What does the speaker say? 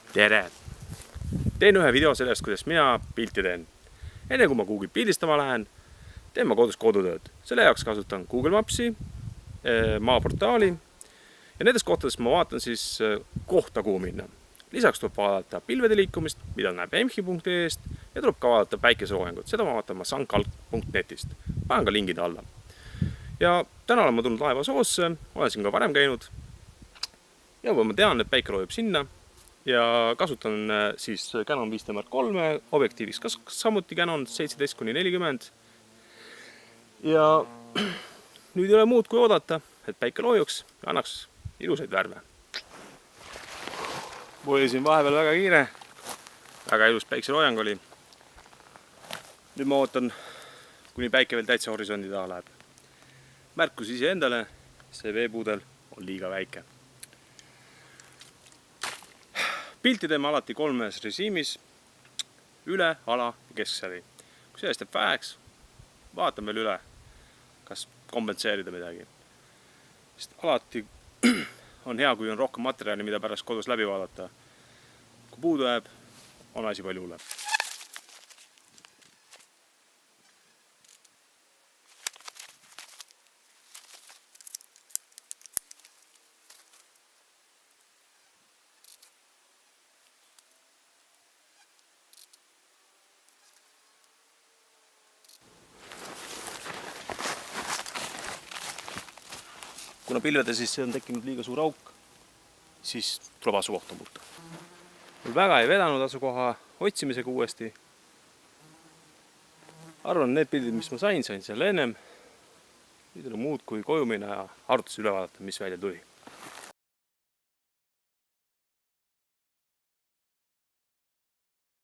Tere! Teen ühe video sellest, kuidas mina pilti teen. Enne kui ma kuhugi pildistama lähen, teen ma kodus kodutööd. Selle jaoks kasutan Google Mapsi, maaportaali ja nendes kohtades ma vaatan siis kohta, kuhu minna. Lisaks tuleb vaadata pilvede liikumist, mida näeb emhi.ee-st ja tuleb ka vaadata päikeseloojangut. Seda ma vaatan sunkalk.netist. Panen ka lingid alla. Ja täna olen ma tulnud Laevasoosse, olen siin ka varem käinud. Ja ma tean, et päike loojub sinna. Ja kasutan siis Canon 5D Mark III objektiiviks ka samuti Canon 17-40. Ja nüüd ei ole muud kui oodata, et päike loojuks ja annaks ilusaid värve. Mul oli siin vahepeal väga kiire, väga ilus päikeseloojang oli. Nüüd ma ootan, kuni päike veel täitsa horisondi taha läheb. Märkus ise endale, see veepuudel on liiga väike. Pilti teeme alati kolmes režiimis, üle, ala ja kesksäri. Kui sellest jääb väheks, vaatan veel üle, kas kompenseerida midagi. Sest alati on hea, kui on rohkem materjali, mida pärast kodus läbi vaadata. Kui puudu jääb, on asi palju hullem. Kuna pilvede sisse on tekkinud liiga suur auk, siis tuleb asukohta muuta. Mul väga ei vedanud asukoha otsimisega uuesti. Arvan, need pildid, mis ma sain selle ennem. Nüüd ei ole muud kui koju minna ja arvutusi üle vaadata, mis välja tuli.